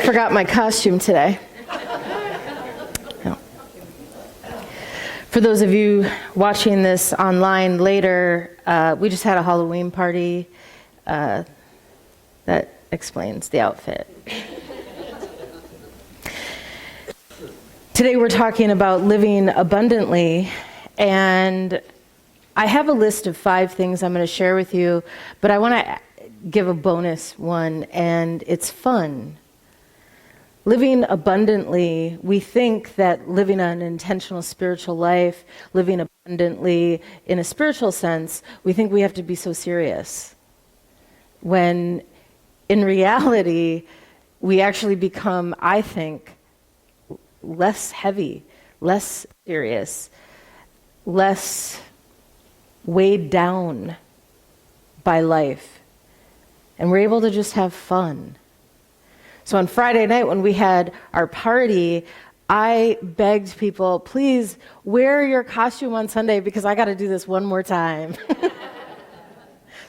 forgot my costume today. No. For those of you watching this online later, we just had a Halloween party. That explains the outfit. Today we're talking about living abundantly, and I have a list of 5 things I'm going to share with you, but I want to give a bonus one, and it's fun. Living abundantly, we think that living an intentional spiritual life, living abundantly in a spiritual sense, we think we have to be so serious. When in reality, we actually become, I think, less heavy, less serious, less weighed down by life. And we're able to just have fun. So on Friday night when we had our party, I begged people, please wear your costume on Sunday because I got to do this one more time.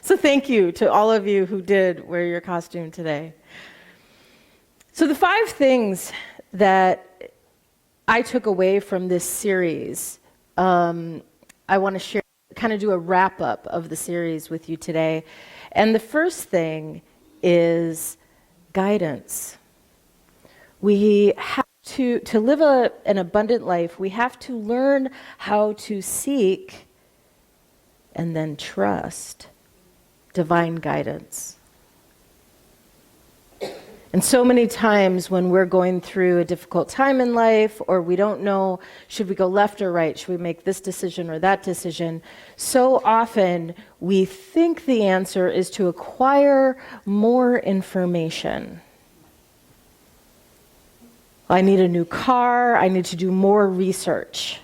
So thank you to all of you who did wear your costume today. So the 5 things that I took away from this series, I want to share, kind of do a wrap up of the series with you today. And the first thing is guidance. We have to live an abundant life, we have to learn how to seek and then trust divine guidance. And so many times when we're going through a difficult time in life, or we don't know, should we go left or right? Should we make this decision or that decision? So often we think the answer is to acquire more information. I need a new car. I need to do more research.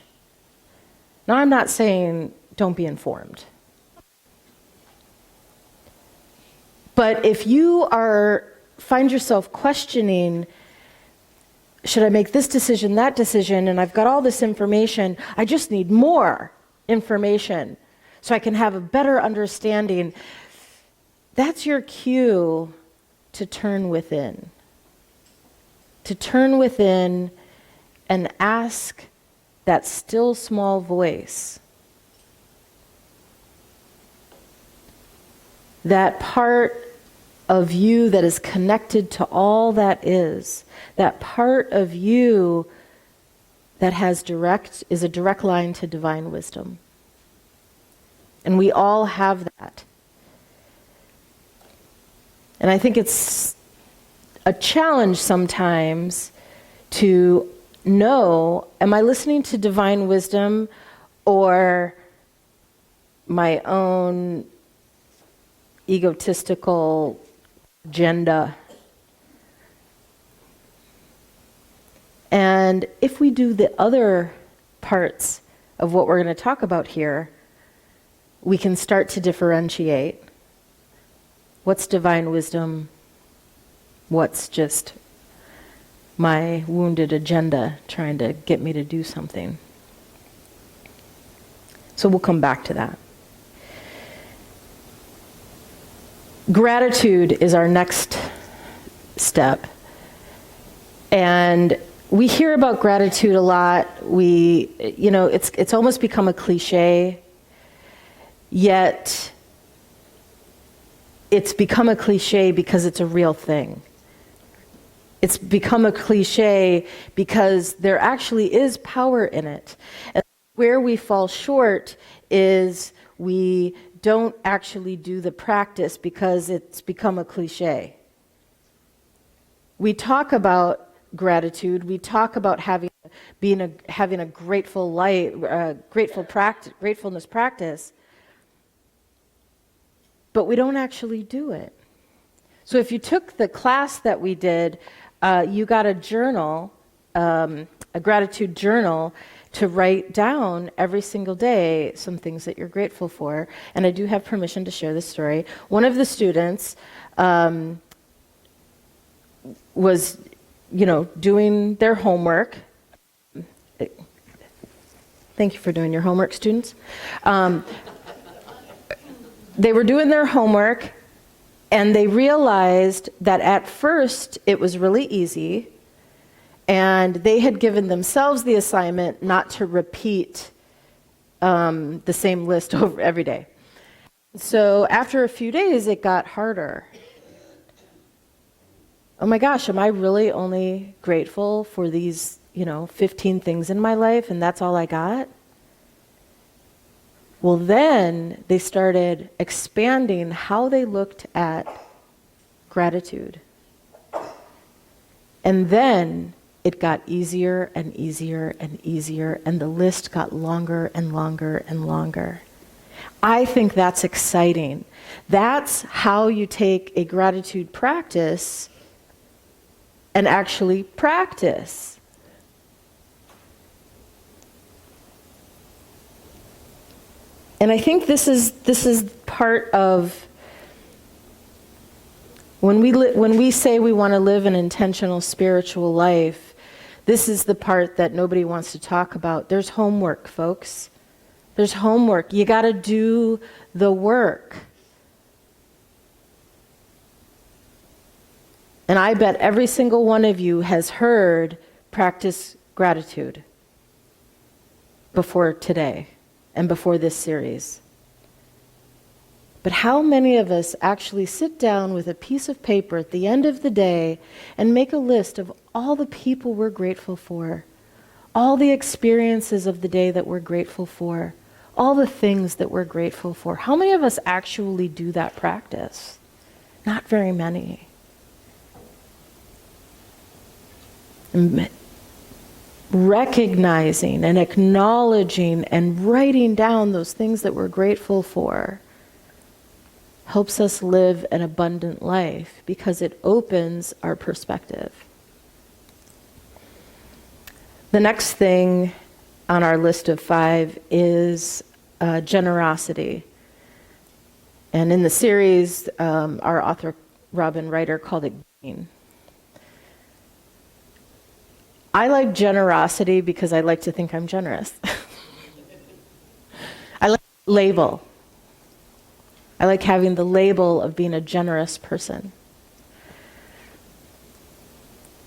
Now, I'm not saying don't be informed. But if you find yourself questioning, should I make this decision, that decision, and I've got all this information, I just need more information so I can have a better understanding, that's your cue to turn within. To turn within and ask that still small voice, that part of you that is connected to all that is, that part of you that is a direct line to divine wisdom. And we all have that. And I think it's a challenge sometimes to know, am I listening to divine wisdom or my own egotistical agenda? And if we do the other parts of what we're going to talk about here, we can start to differentiate what's divine wisdom, what's just my wounded agenda trying to get me to do something. So we'll come back to that. Gratitude is our next step. And we hear about gratitude a lot. It's almost become a cliche, yet it's become a cliche because it's a real thing. It's become a cliche because there actually is power in it. And where we fall short is we don't actually do the practice because it's become a cliche. We talk about gratitude. We talk about having a grateful life, gratefulness practice, but we don't actually do it. So if you took the class that we did, you got a journal, a gratitude journal, to write down every single day some things that you're grateful for. And I do have permission to share this story. One of the students was, doing their homework. Thank you for doing your homework, students. They were doing their homework, And they realized that at first it was really easy, and they had given themselves the assignment not to repeat the same list over every day. So after a few days, it got harder. Oh my gosh, am I really only grateful for these, 15 things in my life, and that's all I got? Well, then they started expanding how they looked at gratitude. And then it got easier and easier and easier, and the list got longer and longer and longer. I think that's exciting. That's how you take a gratitude practice and actually practice. And I think this is part of when we say we want to live an intentional spiritual life. This is the part that nobody wants to talk about. There's homework, folks. There's homework. You got to do the work. And I bet every single one of you has heard practice gratitude before today and before this series. But how many of us actually sit down with a piece of paper at the end of the day and make a list of all the people we're grateful for, all the experiences of the day that we're grateful for, all the things that we're grateful for? How many of us actually do that practice? Not very many. Recognizing and acknowledging and writing down those things that we're grateful for helps us live an abundant life because it opens our perspective. The next thing on our list of 5 is generosity. And in the series, our author, Robin Ryder, called it giving. I like generosity because I like to think I'm generous. I like the label. I like having the label of being a generous person.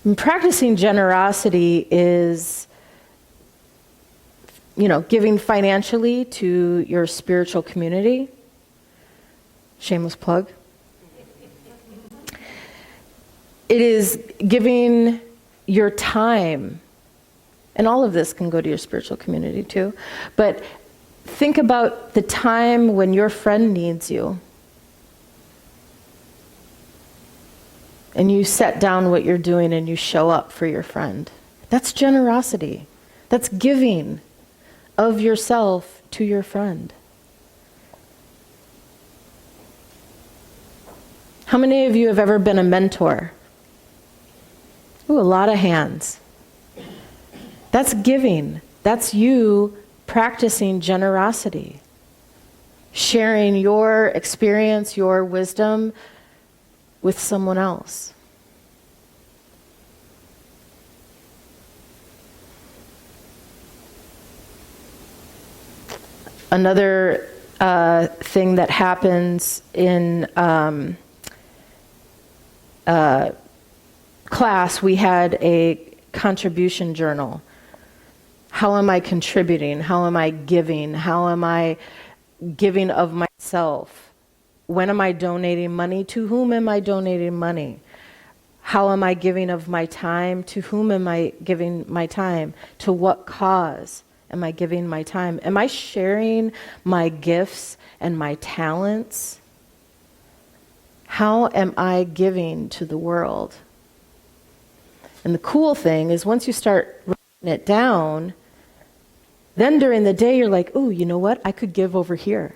And practicing generosity is, giving financially to your spiritual community. Shameless plug. It is giving your time, and all of this can go to your spiritual community too, but think about the time when your friend needs you and you set down what you're doing and you show up for your friend. That's generosity. That's giving of yourself to your friend. How many of you have ever been a mentor? Ooh, a lot of hands. That's giving. That's you practicing generosity. Sharing your experience, your wisdom with someone else. Another thing that happens in class, we had a contribution journal. How am I contributing? How am I giving? How am I giving of myself? When am I donating money? To whom am I donating money? How am I giving of my time? To whom am I giving my time? To what cause am I giving my time? Am I sharing my gifts and my talents? How am I giving to the world? And the cool thing is once you start writing it down, then during the day you're like, ooh, you know what? I could give over here.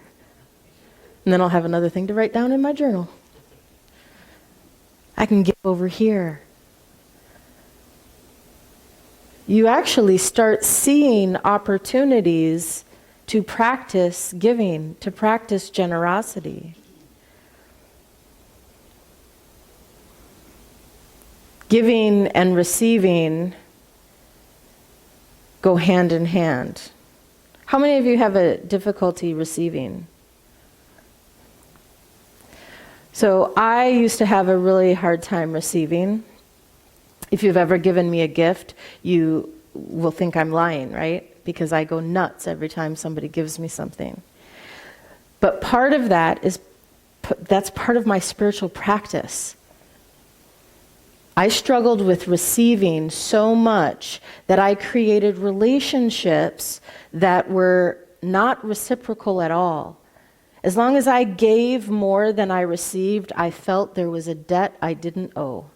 And then I'll have another thing to write down in my journal. I can give over here. You actually start seeing opportunities to practice giving, to practice generosity. Giving and receiving go hand in hand. How many of you have a difficulty receiving? So I used to have a really hard time receiving. If you've ever given me a gift, you will think I'm lying, right? Because I go nuts every time somebody gives me something. But part of that's part of my spiritual practice. I struggled with receiving so much that I created relationships that were not reciprocal at all. As long as I gave more than I received, I felt there was a debt I didn't owe.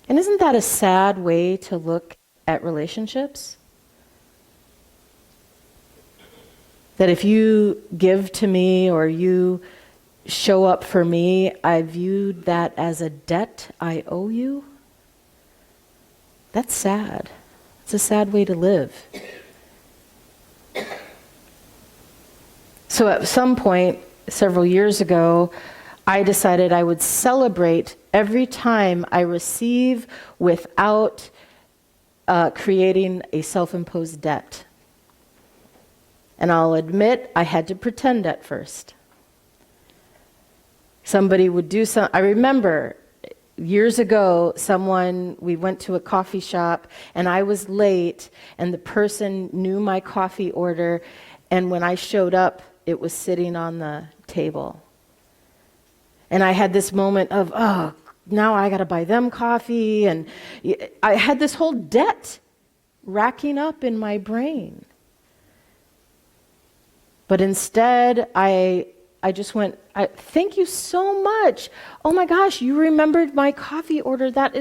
And isn't that a sad way to look at relationships? That if you give to me or you show up for me, I viewed that as a debt I owe you? That's sad. It's a sad way to live. So at some point, several years ago, I decided I would celebrate every time I receive without creating a self-imposed debt. And I'll admit, I had to pretend at first. Somebody would do some. I remember years ago, we went to a coffee shop and I was late and the person knew my coffee order, and when I showed up, it was sitting on the table. And I had this moment of, oh, now I got to buy them coffee. And I had this whole debt racking up in my brain. But instead, I just went, thank you so much. Oh my gosh, you remembered my coffee order. That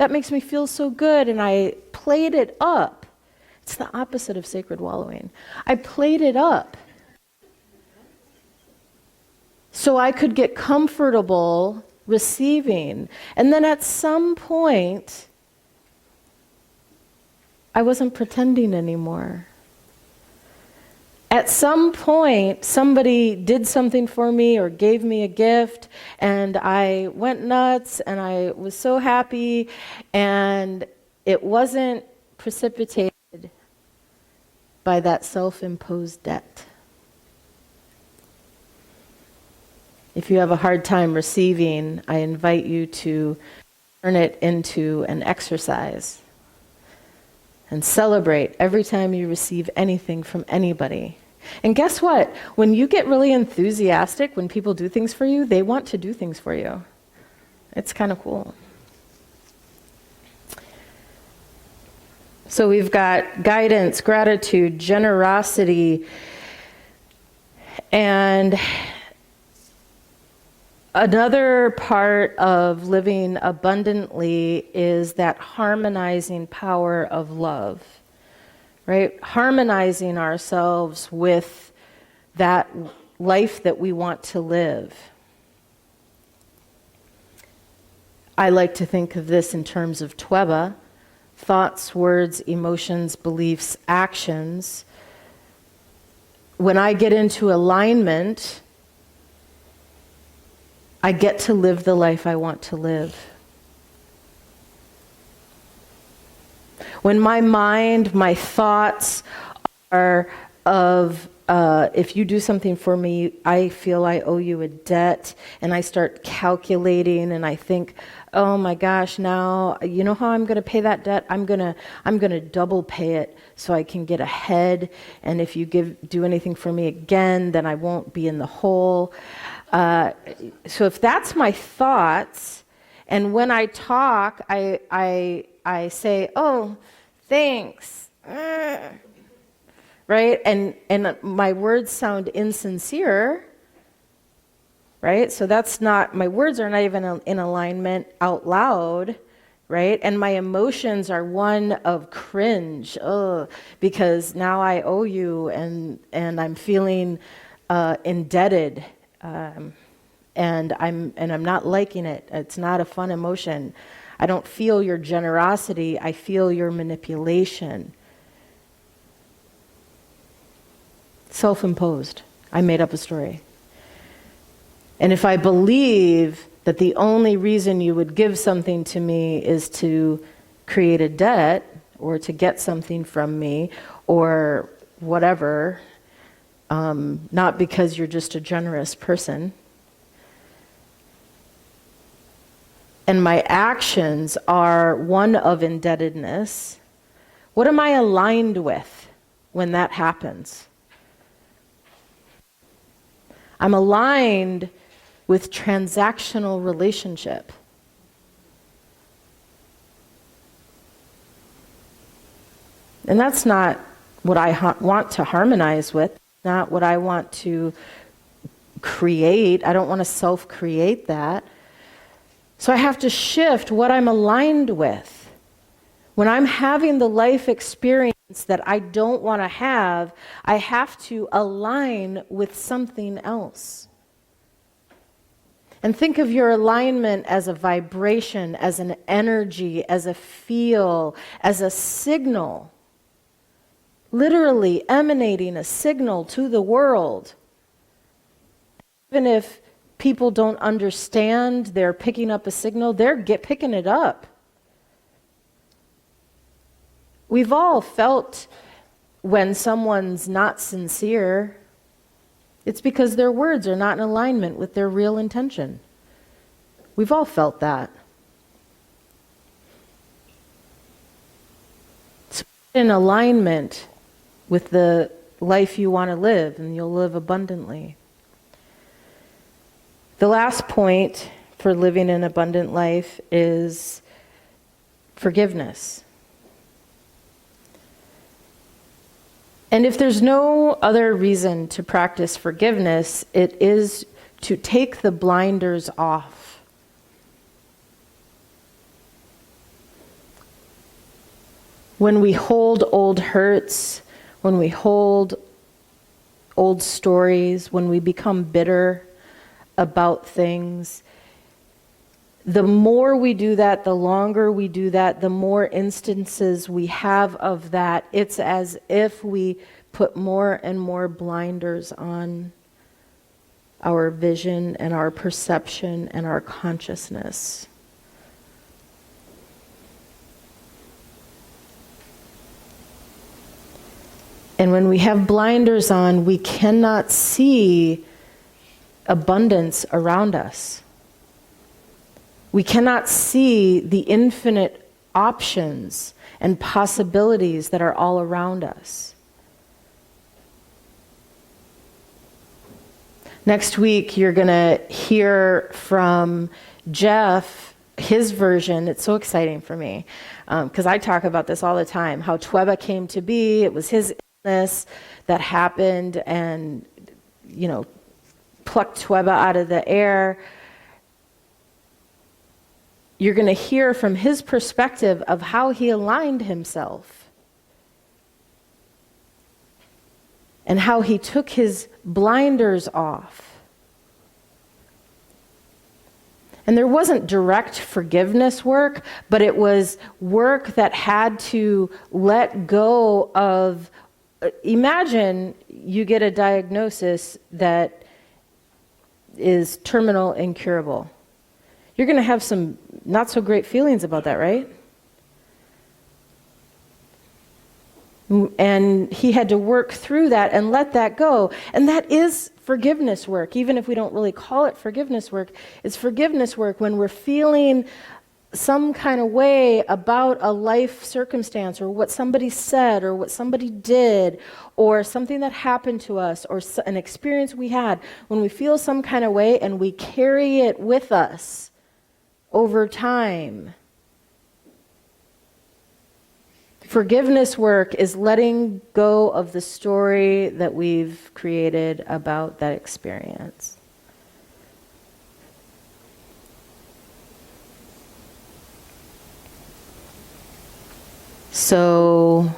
makes me feel so good. And I played it up. It's the opposite of sacred wallowing. I played it up so I could get comfortable receiving. And then at some point, I wasn't pretending anymore. At some point, somebody did something for me or gave me a gift, and I went nuts, and I was so happy, and it wasn't precipitated by that self-imposed debt. If you have a hard time receiving, I invite you to turn it into an exercise and celebrate every time you receive anything from anybody. And guess what? When you get really enthusiastic, when people do things for you, they want to do things for you. It's kind of cool. So we've got guidance, gratitude, generosity, and another part of living abundantly is that harmonizing power of love, right? Harmonizing ourselves with that life that we want to live. I like to think of this in terms of Tweba: thoughts, words, emotions, beliefs, actions. When I get into alignment, I get to live the life I want to live. When my mind, my thoughts are of, if you do something for me, I feel I owe you a debt, and I start calculating, and I think, oh my gosh, now, you know how I'm going to pay that debt? I'm going to double pay it so I can get ahead, and if you do anything for me again, then I won't be in the hole. So if that's my thoughts, and when I talk, I say, oh, thanks, right? And my words sound insincere, right? So that's not, my words are not even in alignment out loud, right? And my emotions are one of cringe, because now I owe you, and I'm feeling indebted. And I'm not liking it. It's not a fun emotion. I don't feel your generosity. I feel your manipulation. Self-imposed. I made up a story. And if I believe that the only reason you would give something to me is to create a debt or to get something from me or whatever, not because you're just a generous person, and my actions are one of indebtedness, what am I aligned with when that happens? I'm aligned with transactional relationship. And that's not what I want to harmonize with, not what I want to create. I don't want to self-create that. So I have to shift what I'm aligned with. When I'm having the life experience that I don't want to have, I have to align with something else. And think of your alignment as a vibration, as an energy, as a feel, as a signal. Literally emanating a signal to the world. Even if people don't understand, they're picking up a signal, they're picking it up. We've all felt when someone's not sincere, it's because their words are not in alignment with their real intention. We've all felt that. So in alignment with the life you want to live, and you'll live abundantly. The last point for living an abundant life is forgiveness. And if there's no other reason to practice forgiveness, it is to take the blinders off. When we hold old hurts, when we hold old stories, when we become bitter about things, the more we do that, the longer we do that, the more instances we have of that. It's as if we put more and more blinders on our vision and our perception and our consciousness. And when we have blinders on, we cannot see abundance around us. We cannot see the infinite options and possibilities that are all around us. Next week, you're going to hear from Jeff, his version. It's so exciting for me because I talk about this all the time, how Tweba came to be. It was his illness that happened and, plucked Tweba out of the air. You're going to hear from his perspective of how he aligned himself and how he took his blinders off. And there wasn't direct forgiveness work, but it was work that had to let go of. Imagine you get a diagnosis that is terminal incurable. You're going to have some not so great feelings about that, right? And he had to work through that and let that go. And that is forgiveness work, even if we don't really call it forgiveness work. It's forgiveness work when we're feeling some kind of way about a life circumstance or what somebody said or what somebody did or something that happened to us or an experience we had. When we feel some kind of way and we carry it with us over time. Forgiveness work is letting go of the story that we've created about that experience. So,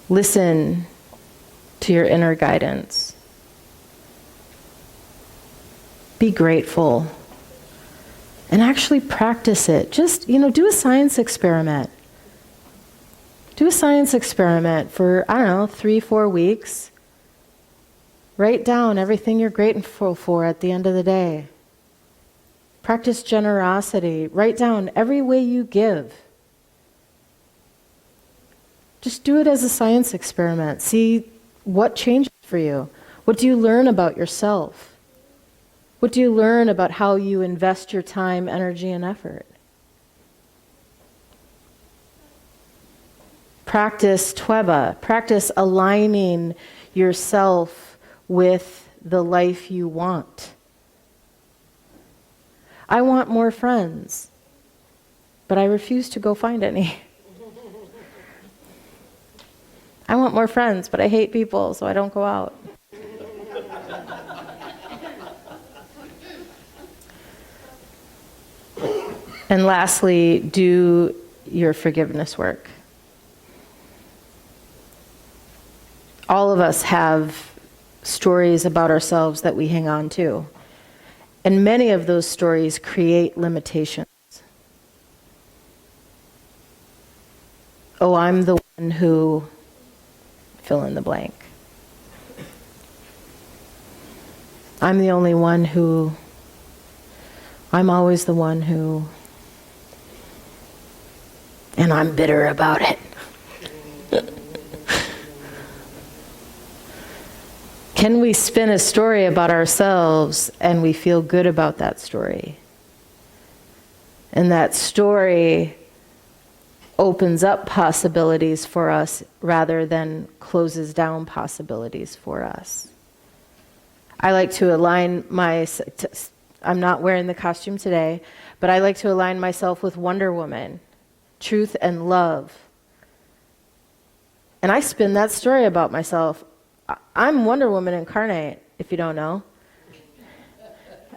listen to your inner guidance. Be grateful. And actually practice it. Just, do a science experiment. Do a science experiment for, 3-4 weeks. Write down everything you're grateful for at the end of the day. Practice generosity. Write down every way you give. Just do it as a science experiment. See what changes for you. What do you learn about yourself? What do you learn about how you invest your time, energy, and effort? Practice Tweba. Practice aligning yourself with the life you want. I want more friends, but I refuse to go find any. I want more friends, but I hate people, so I don't go out. And lastly, do your forgiveness work. All of us have stories about ourselves that we hang on to. And many of those stories create limitations. Oh, I'm the one who, fill in the blank. I'm the only one who, I'm always the one who, and I'm bitter about it. Can we spin a story about ourselves and we feel good about that story? And that story opens up possibilities for us rather than closes down possibilities for us. I like to align I'm not wearing the costume today, but I like to align myself with Wonder Woman, truth and love. And I spin that story about myself. I'm Wonder Woman incarnate, if you don't know.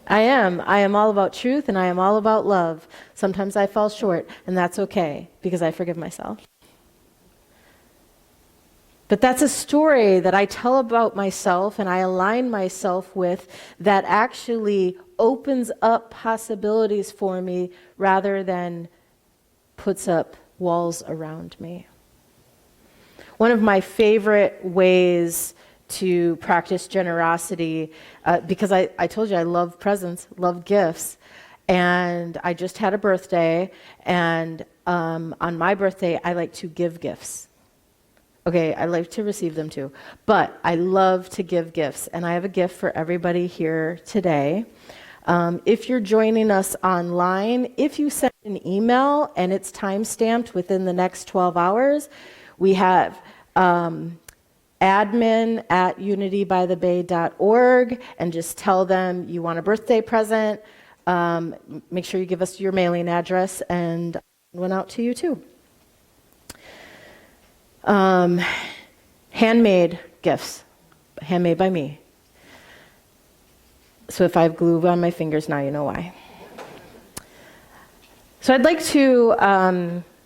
I am. I am all about truth and I am all about love. Sometimes I fall short, and that's okay because I forgive myself. But that's a story that I tell about myself and I align myself with that actually opens up possibilities for me rather than puts up walls around me. One of my favorite ways to practice generosity, because I told you I love presents, love gifts, and I just had a birthday, and on my birthday I like to give gifts. Okay, I like to receive them too, but I love to give gifts, and I have a gift for everybody here today. If you're joining us online, if you send an email and it's time-stamped within the next 12 hours, we have admin@unitybythebay.org, and just tell them you want a birthday present. Make sure you give us your mailing address, and it went out to you too. Handmade gifts, handmade by me. So if I have glue on my fingers now, you know why. So I'd like to,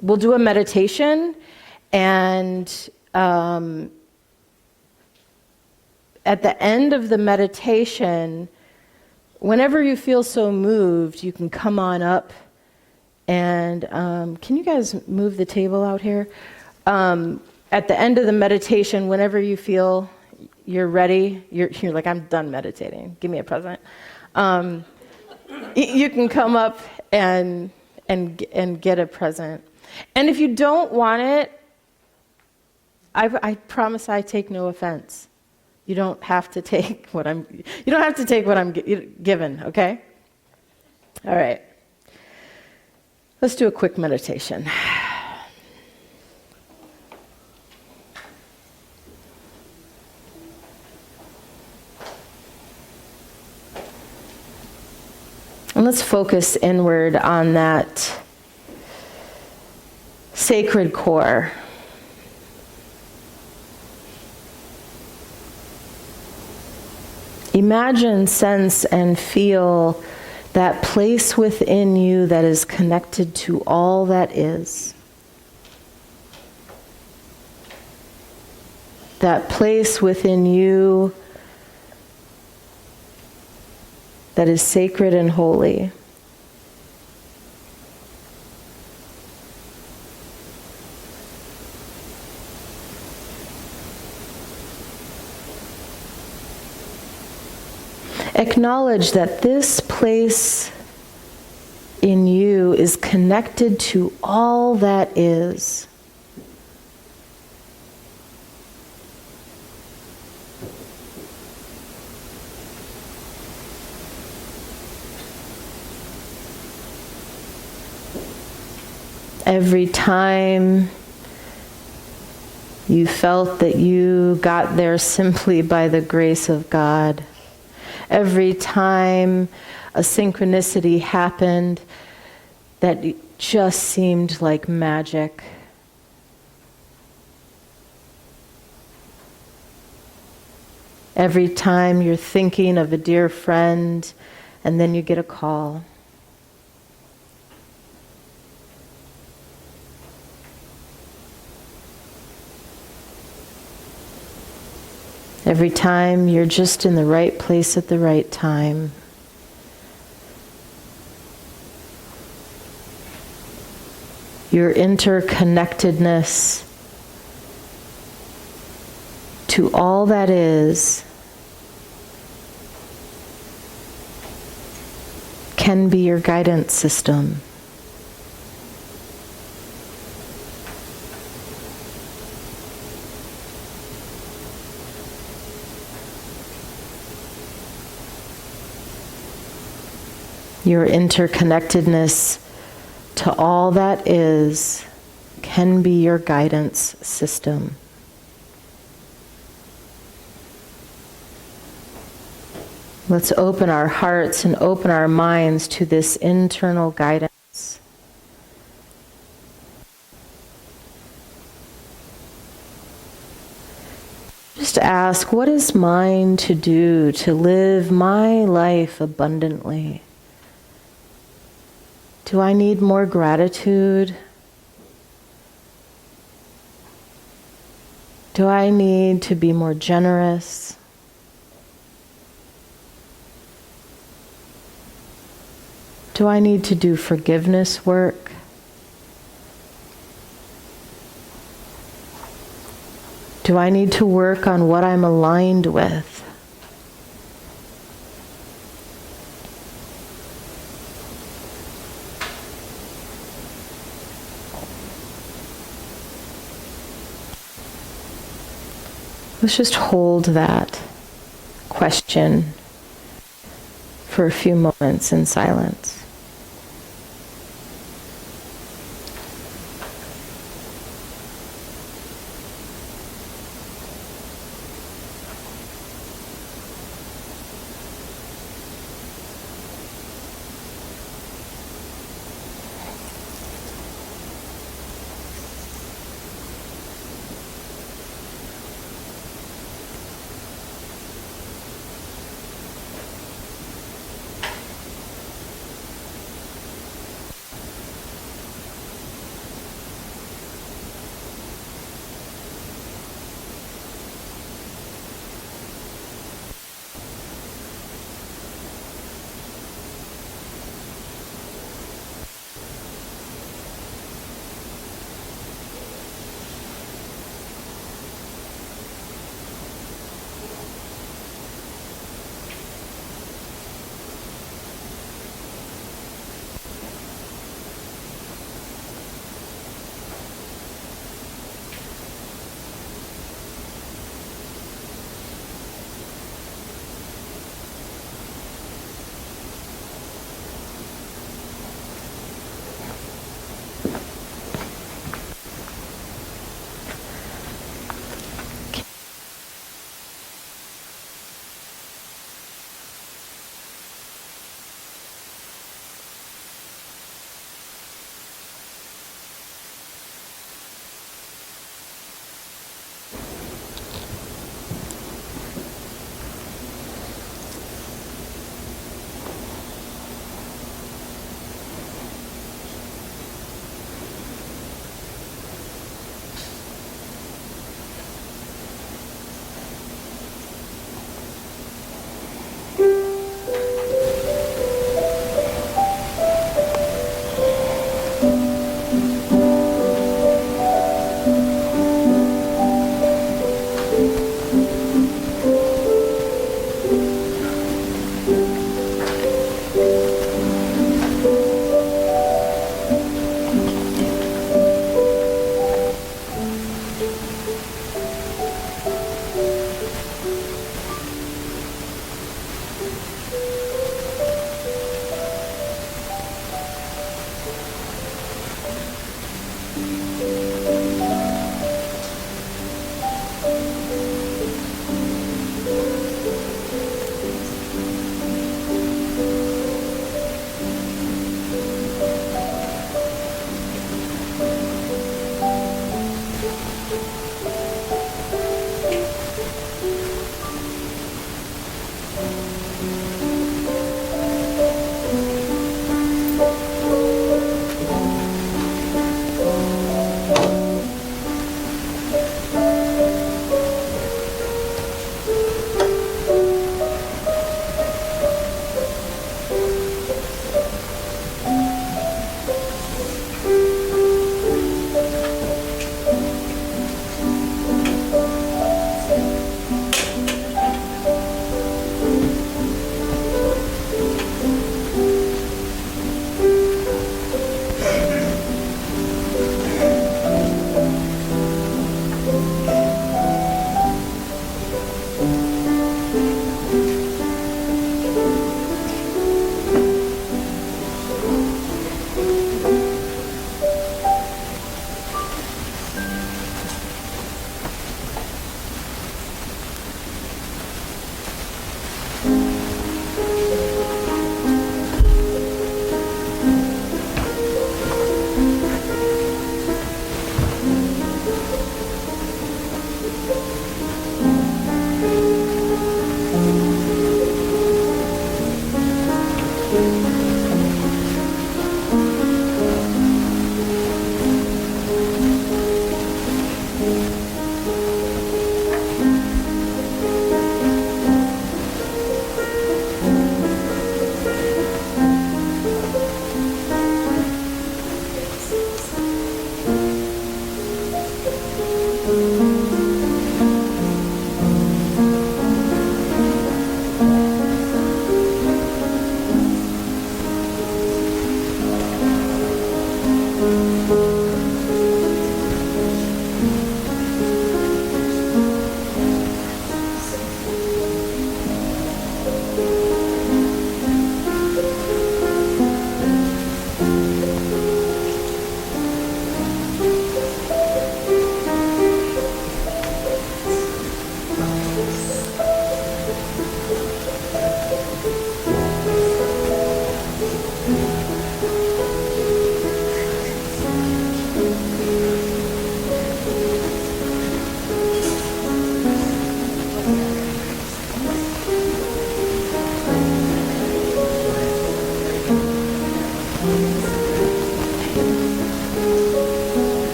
we'll do a meditation, and at the end of the meditation, whenever you feel so moved, you can come on up and, can you guys move the table out here? At the end of the meditation, whenever you feel you're ready, you're like, I'm done meditating, give me a present. You can come up and get a present. And if you don't want it, I promise I take no offense. You don't have to take what I'm given, okay? All right. Let's do a quick meditation. And let's focus inward on that sacred core. Imagine, sense, and feel that place within you that is connected to all that is. That place within you that is sacred and holy. Acknowledge that this place in you is connected to all that is. Every time you felt that you got there simply by the grace of God. Every time a synchronicity happened that just seemed like magic. Every time you're thinking of a dear friend and then you get a call. Every time you're just in the right place at the right time. Your interconnectedness to all that is can be your guidance system. Your interconnectedness to all that is can be your guidance system. Let's open our hearts and open our minds to this internal guidance. Just ask, what is mine to do to live my life abundantly? Do I need more gratitude? Do I need to be more generous? Do I need to do forgiveness work? Do I need to work on what I'm aligned with? Let's just hold that question for a few moments in silence.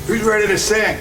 Who's ready to sing?